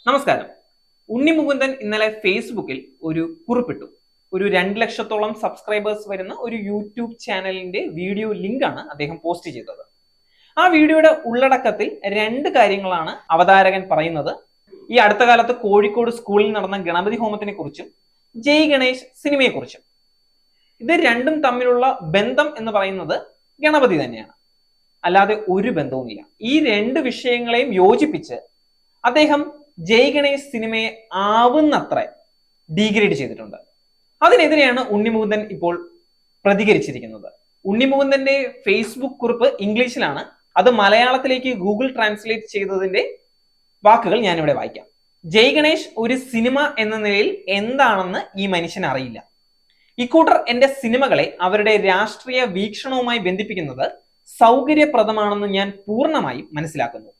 നമസ്കാരം. ഉണ്ണി മുകുന്ദൻ ഇന്നലെ ഫേസ്ബുക്കിൽ ഒരു കുറിപ്പിട്ടു. ഒരു 2 ലക്ഷത്തോളം സബ്സ്ക്രൈബേഴ്സ് വരുന്ന ഒരു യൂട്യൂബ് ചാനലിന്റെ വീഡിയോ ലിങ്കാണ് അദ്ദേഹം പോസ്റ്റ് ചെയ്തത്. ആ വീഡിയോയുടെ ഉള്ളടക്കത്തിൽ 2 കാര്യങ്ങളാണ് അവതാരകൻ പറയുന്നത്. ഈ അടുത്ത കാലത്ത് കോഴിക്കോട് സ്കൂളിൽ നടന്ന ഗണപതി ഹോമത്തിനെ കുറിച്ചും ജയ് ഗണേഷ് സിനിമയെ കുറിച്ചും. ഇത് രണ്ടും തമ്മിലുള്ള ബന്ധം എന്ന് പറയുന്നത് ഗണപതി തന്നെയാണ്, അല്ലാതെ ഒരു ബന്ധവുമില്ല. ഈ 2 വിഷയങ്ങളെയും യോജിപ്പിച്ച് അദ്ദേഹം ജയ് ഗണേഷ് സിനിമയെ ആവുന്നത്ര ഡീഗ്രേഡ് ചെയ്തിട്ടുണ്ട്. അതിനെതിരെയാണ് ഉണ്ണി മുകുന്ദൻ ഇപ്പോൾ പ്രതികരിച്ചിരിക്കുന്നത്. ഉണ്ണി മുകുന്ദന്റെ ഫേസ്ബുക്ക് കുറിപ്പ് ഇംഗ്ലീഷിലാണ്. അത് മലയാളത്തിലേക്ക് ഗൂഗിൾ ട്രാൻസ്ലേറ്റ് ചെയ്തതിന്റെ വാക്കുകൾ ഞാനിവിടെ വായിക്കാം. ജയ് ഗണേഷ് ഒരു സിനിമ എന്ന നിലയിൽ എന്താണെന്ന് ഈ മനുഷ്യൻ അറിയില്ല. ഇക്കൂട്ടർ എന്റെ സിനിമകളെ അവരുടെ രാഷ്ട്രീയ വീക്ഷണവുമായി ബന്ധിപ്പിക്കുന്നത് സൗകര്യപ്രദമാണെന്ന് ഞാൻ പൂർണ്ണമായും മനസ്സിലാക്കുന്നു.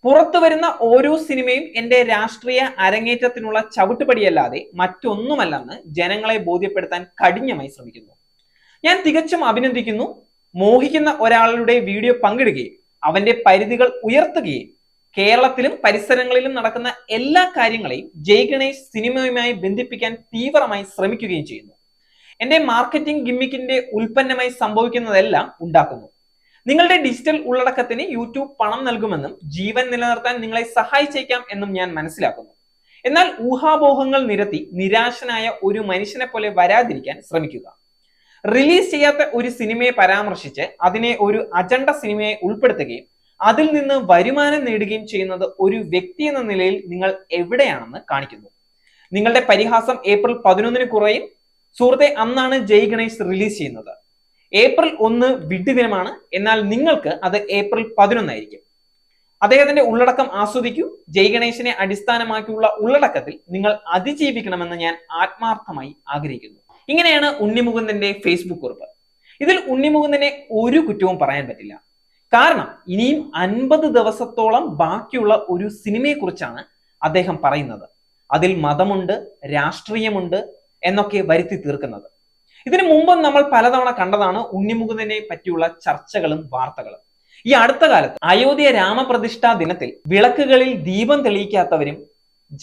പുറത്തു വരുന്ന ഓരോ സിനിമയും എന്റെ രാഷ്ട്രീയ അരങ്ങേറ്റത്തിനുള്ള ചവിട്ടുപടിയല്ലാതെ മറ്റൊന്നുമല്ലെന്ന് ജനങ്ങളെ ബോധ്യപ്പെടുത്താൻ കഠിനമായി ശ്രമിക്കുന്നു. ഞാൻ തികച്ചും അഭിനന്ദിക്കുന്നു. മോഹിക്കുന്ന ഒരാളുടെ വീഡിയോ പങ്കിടുകയും അവന്റെ പരിധികൾ ഉയർത്തുകയും കേരളത്തിലും പരിസരങ്ങളിലും നടക്കുന്ന എല്ലാ കാര്യങ്ങളെയും ജയ് ഗണേഷ് സിനിമയുമായി ബന്ധിപ്പിക്കാൻ തീവ്രമായി ശ്രമിക്കുകയും ചെയ്യുന്നു. എന്റെ മാർക്കറ്റിംഗ് ഗിമ്മിക്കിന്റെ ഉൽപ്പന്നമായി സംഭവിക്കുന്നതെല്ലാം ഉണ്ടാക്കുന്നു. നിങ്ങളുടെ ഡിജിറ്റൽ ഉള്ളടക്കത്തിന് യൂട്യൂബ് പണം നൽകുമെന്നും ജീവൻ നിലനിർത്താൻ നിങ്ങളെ സഹായിച്ചേക്കാം എന്നും ഞാൻ മനസ്സിലാക്കുന്നു. എന്നാൽ ഊഹാപോഹങ്ങൾ നിരത്തി നിരാശനായ ഒരു മനുഷ്യനെ പോലെ വരാതിരിക്കാൻ ശ്രമിക്കുക. റിലീസ് ചെയ്യാത്ത ഒരു സിനിമയെ പരാമർശിച്ച് അതിനെ ഒരു അജണ്ട സിനിമയെ ഉൾപ്പെടുത്തുകയും അതിൽ നിന്ന് വരുമാനം നേടുകയും ചെയ്യുന്നത് ഒരു വ്യക്തി എന്ന നിലയിൽ നിങ്ങൾ എവിടെയാണെന്ന് കാണിക്കുന്നു. നിങ്ങളുടെ പരിഹാസം ഏപ്രിൽ 11 കുറയും. സുഹൃത്തെ, അന്നാണ് ജയ് ഗണേഷ് റിലീസ് ചെയ്യുന്നത്. ഏപ്രിൽ 1 വിഡ്ഢി ദിനമാണ്. എന്നാൽ നിങ്ങൾക്ക് അത് ഏപ്രിൽ 11 ആയിരിക്കും. അദ്ദേഹത്തിന്റെ ഉള്ളടക്കം ആസ്വദിക്കൂ. ജയ് ഗണേശിനെ അടിസ്ഥാനമാക്കിയുള്ള ഉള്ളടക്കത്തിൽ നിങ്ങൾ അതിജീവിക്കണമെന്ന് ഞാൻ ആത്മാർത്ഥമായി ആഗ്രഹിക്കുന്നു. ഇങ്ങനെയാണ് ഉണ്ണി മുകുന്ദന്റെ ഫേസ്ബുക്ക് കുറിപ്പ്. ഇതിൽ ഉണ്ണി മുകുന്ദനെ ഒരു കുറ്റവും പറയാൻ പറ്റില്ല. കാരണം ഇനിയും 50 ദിവസത്തോളം ബാക്കിയുള്ള ഒരു സിനിമയെ കുറിച്ചാണ് അദ്ദേഹം പറയുന്നത്. അതിൽ മതമുണ്ട്, രാഷ്ട്രീയമുണ്ട് എന്നൊക്കെ വരുത്തി തീർക്കുന്നത്. ഇതിനു മുമ്പും നമ്മൾ പലതവണ കണ്ടതാണ് ഉണ്ണി മുകുന്ദനെ പറ്റിയുള്ള ചർച്ചകളും വാർത്തകളും. ഈ അടുത്ത കാലത്ത് അയോധ്യ രാമപ്രതിഷ്ഠാ ദിനത്തിൽ വിളക്കുകളിൽ ദീപം തെളിയിക്കാത്തവരും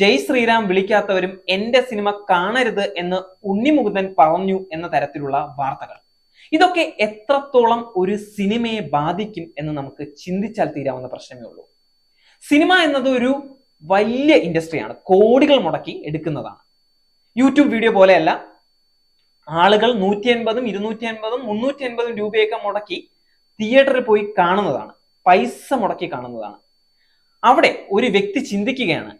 ജയ് ശ്രീറാം വിളിക്കാത്തവരും എന്റെ സിനിമ കാണരുത് എന്ന് ഉണ്ണി മുകുന്ദൻ പറഞ്ഞു എന്ന തരത്തിലുള്ള വാർത്തകൾ. ഇതൊക്കെ എത്രത്തോളം ഒരു സിനിമയെ ബാധിക്കും എന്ന് നമുക്ക് ചിന്തിച്ചാൽ തീരാവുന്ന പ്രശ്നമേ ഉള്ളൂ. സിനിമ എന്നത് ഒരു വലിയ ഇൻഡസ്ട്രിയാണ്. കോടികൾ മുടക്കി എടുക്കുന്നതാണ്. യൂട്യൂബ് വീഡിയോ പോലെയല്ല. ആളുകൾ 150, 250, 350 രൂപയൊക്കെ മുടക്കി തിയേറ്ററിൽ പോയി കാണുന്നതാണ്. പൈസ മുടക്കി കാണുന്നതാണ്. അവിടെ ഒരു വ്യക്തി ചിന്തിക്കുകയാണ്,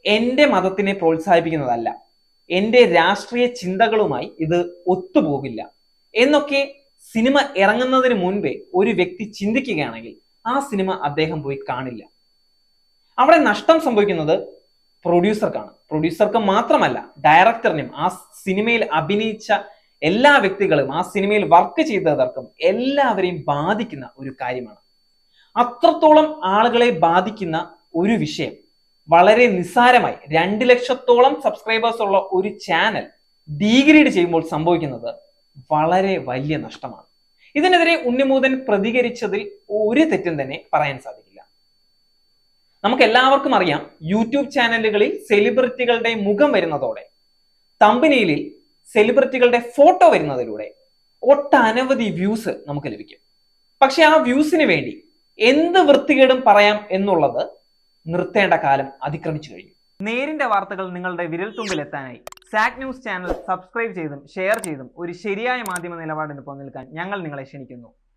എന്റെ മതത്തിനെ പ്രോത്സാഹിപ്പിക്കുന്നതല്ല, എന്റെ രാഷ്ട്രീയ ചിന്തകളുമായി ഇത് ഒത്തുപോകില്ല എന്നൊക്കെ സിനിമ ഇറങ്ങുന്നതിന് മുൻപേ ഒരു വ്യക്തി ചിന്തിക്കുകയാണെങ്കിൽ ആ സിനിമ അദ്ദേഹം പോയി കാണില്ല. അവിടെ നഷ്ടം സംഭവിക്കുന്നത് പ്രൊഡ്യൂസർക്കാണ്. പ്രൊഡ്യൂസർക്ക് മാത്രമല്ല, ഡയറക്ടറിനും ആ സിനിമയിൽ അഭിനയിച്ച എല്ലാ വ്യക്തികളും ആ സിനിമയിൽ വർക്ക് ചെയ്തവർക്കും എല്ലാവരെയും ബാധിക്കുന്ന ഒരു കാര്യമാണ്. അത്രത്തോളം ആളുകളെ ബാധിക്കുന്ന ഒരു വിഷയം വളരെ നിസ്സാരമായി 2 ലക്ഷത്തോളം സബ്സ്ക്രൈബേഴ്സ് ഉള്ള ഒരു ചാനൽ ഡീഗ്രേഡ് ചെയ്യുമ്പോൾ സംഭവിക്കുന്നത് വളരെ വലിയ നഷ്ടമാണ്. ഇതിനെതിരെ ഉണ്ണി മുകുന്ദൻ പ്രതികരിച്ചതിൽ ഒരു തെറ്റും തന്നെ പറയാൻ സാധിക്കില്ല. നമുക്ക് എല്ലാവർക്കും അറിയാം, യൂട്യൂബ് ചാനലുകളിൽ സെലിബ്രിറ്റികളുടെ മുഖം വരുന്നതോടെ, തമ്പനെയിലിൽ സെലിബ്രിറ്റികളുടെ ഫോട്ടോ വരുന്നതിലൂടെ ഒട്ടനവധി വ്യൂസ് നമുക്ക് ലഭിക്കും. പക്ഷെ ആ വ്യൂസിന് വേണ്ടി എന്ത് വൃത്തികേടും പറയാം എന്നുള്ളത് നിർത്തേണ്ട കാലം അതിക്രമിച്ചു കഴിഞ്ഞു. നേരിന്റെ വാർത്തകൾ നിങ്ങളുടെ വിരൽത്തുമ്പിൽ എത്താനായി സാക് ന്യൂസ് ചാനൽ സബ്സ്ക്രൈബ് ചെയ്തും ഷെയർ ചെയ്തും ഒരു ശരിയായ മാധ്യമ നിലപാടിന് നിൽക്കാൻ ഞങ്ങൾ നിങ്ങളെ ക്ഷണിക്കുന്നു.